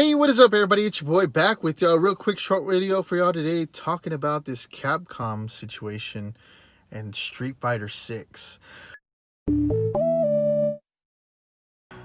Hey, what is up, everybody? It's your boy back with y'all. Real quick, short video for y'all today, talking about this Capcom situation and Street Fighter 6.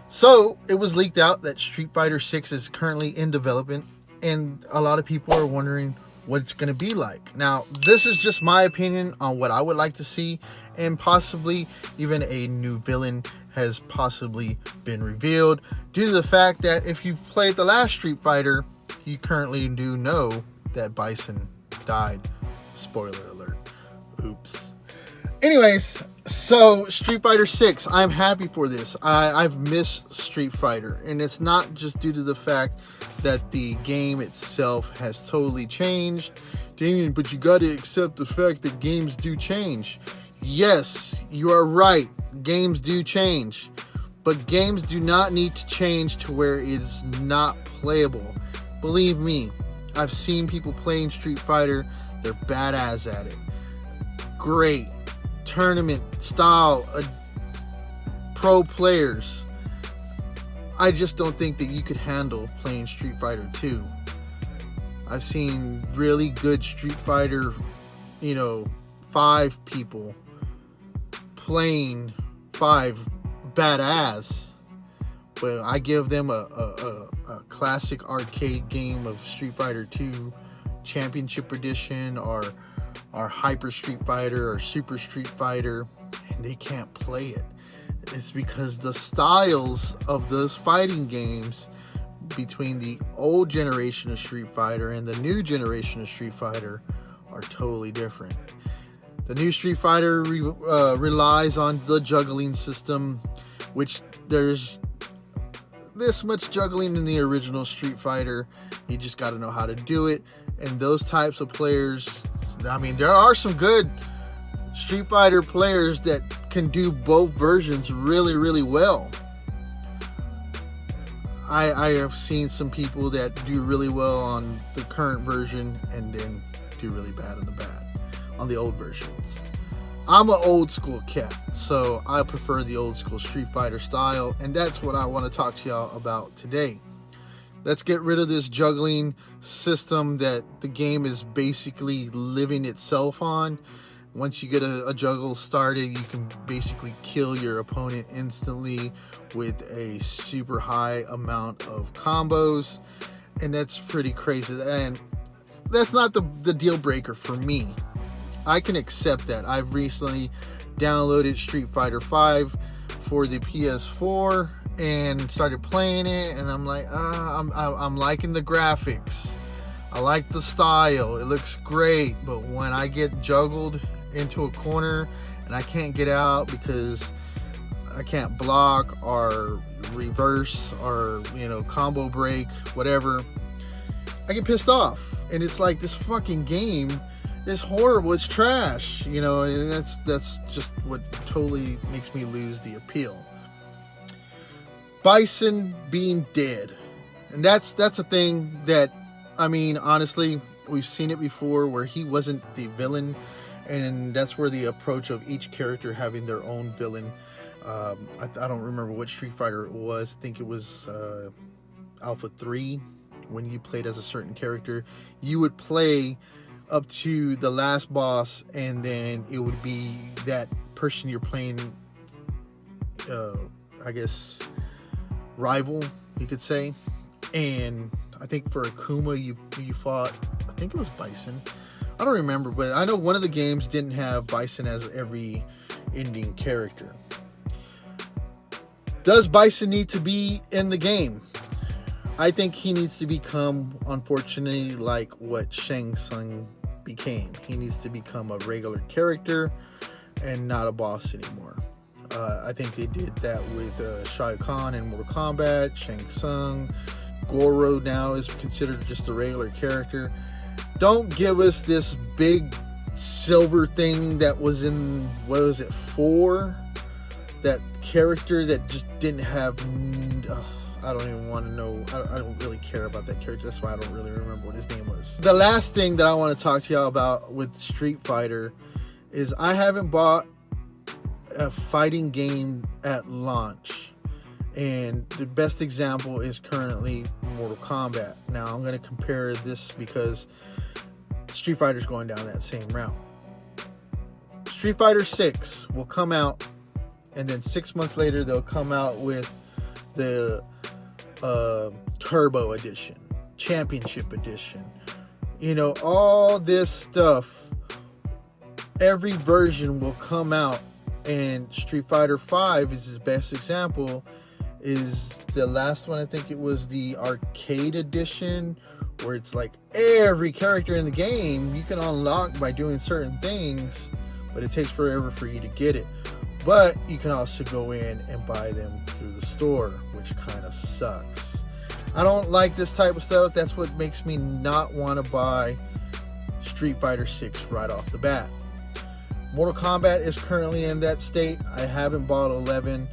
So it was leaked out that Street Fighter 6 is currently in development, and a lot of people are wondering what it's going to be like. Now, this is just my opinion on what I would like to see, and possibly even a new villain has possibly been revealed, due to the fact that if you've played the last Street Fighter, you currently do know that Bison died. Spoiler alert. Oops. Anyways, so Street Fighter 6, I'm happy for this. I've missed Street Fighter, and it's not just due to the fact that the game itself has totally changed. Damien, but you got to accept the fact that games do change. Yes, you are right. Games do change, but games do not need to change to where it is not playable. Believe me, I've seen people playing Street Fighter. They're badass at it. Great tournament style, pro players. I just don't think that you could handle playing Street Fighter 2. I've seen really good Street Fighter, 5 people playing 5 badass, but I give them a classic arcade game of Street Fighter 2 Championship Edition or Hyper Street Fighter or Super Street Fighter, and they can't play it. It's because the styles of those fighting games between the old generation of Street Fighter and the new generation of Street Fighter are totally different. The new Street Fighter relies on the juggling system, which there's this much juggling in the original Street Fighter. You just got to know how to do it. And those types of players, I mean, there are some good Street Fighter players that can do both versions really, really well. I have seen some people that do really well on the current version and then do really bad on the old versions. I'm an old school cat, so I prefer the old school Street Fighter style, and that's what I want to talk to y'all about today. Let's get rid of this juggling system that the game is basically living itself on. Once you get a juggle started, you can basically kill your opponent instantly with a super high amount of combos, and that's pretty crazy. And that's not the deal breaker for me. I can accept that. I've recently downloaded Street Fighter 5 for the PS4 and started playing it, and I'm like, I'm liking the graphics. I like the style. It looks great, but when I get juggled into a corner and I can't get out because I can't block or reverse or combo break, whatever, I get pissed off. And it's like, this fucking game is horrible. It's trash, and that's just what totally makes me lose the appeal. Bison being dead, and that's a thing that, I mean, honestly, we've seen it before where he wasn't the villain, and that's where the approach of each character having their own villain. I don't remember what Street Fighter it was. I think it was Alpha 3. When you played as a certain character, you would play up to the last boss, and then it would be that person you're playing, I guess, rival, you could say. And I think for Akuma, you fought, I think it was Bison. I don't remember, but I know one of the games didn't have Bison as every ending character. Does Bison need to be in the game? I think he needs to become, unfortunately, like what Shang Tsung became. He needs to become a regular character and not a boss anymore. I think they did that with Shao Kahn in Mortal Kombat, Shang Tsung. Goro now is considered just a regular character. Don't give us this big silver thing that was in, what was it, 4? That character that just didn't have... I don't even want to know. I don't really care about that character. That's why I don't really remember what his name was. The last thing that I want to talk to y'all about with Street Fighter is I haven't bought a fighting game at launch And the best example is currently Mortal Kombat. Now I'm going to compare this because Street Fighter's going down that same route. Street Fighter 6 will come out, and then 6 months later they'll come out with the Turbo Edition, Championship Edition. You know, all this stuff. Every version will come out, and Street Fighter 5 is his best example. Is the last one, I think it was the arcade edition, where it's like every character in the game you can unlock by doing certain things, but it takes forever for you to get it. But you can also go in and buy them through the store, which kind of sucks. I don't like this type of stuff. That's what makes me not want to buy Street Fighter 6 right off the bat. Mortal Kombat is currently in that state. I haven't bought 11.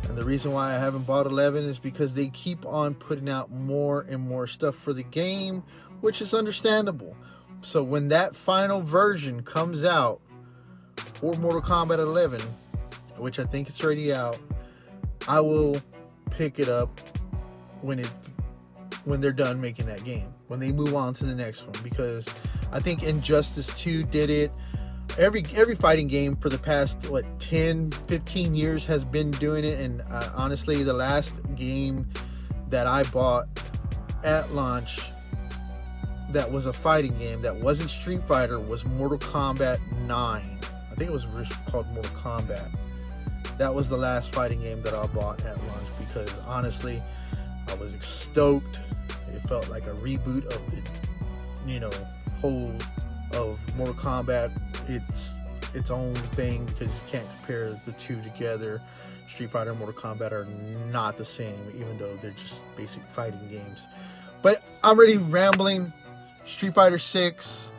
And the reason why I haven't bought 11 is because they keep on putting out more and more stuff for the game, which is understandable. So when that final version comes out for Mortal Kombat 11, which I think it's already out, I will pick it up when they're done making that game, when they move on to the next one, because I think Injustice 2 did it. Every fighting game for the past 10-15 years has been doing it. And honestly, the last game that I bought at launch that was a fighting game that wasn't Street Fighter was Mortal Kombat 9. I think it was called Mortal Kombat. That was the last fighting game that I bought at launch, because honestly I was stoked. It felt like a reboot of the whole of Mortal Kombat. It's its own thing, because you can't compare the two together. Street Fighter and Mortal Kombat are not the same, even though they're just basic fighting games. But I'm already rambling. Street Fighter 6,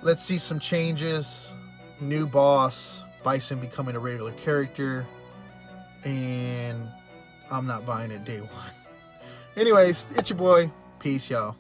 let's see some changes. New boss, Bison becoming a regular character, and I'm not buying it day one. Anyways, it's your boy. Peace, y'all.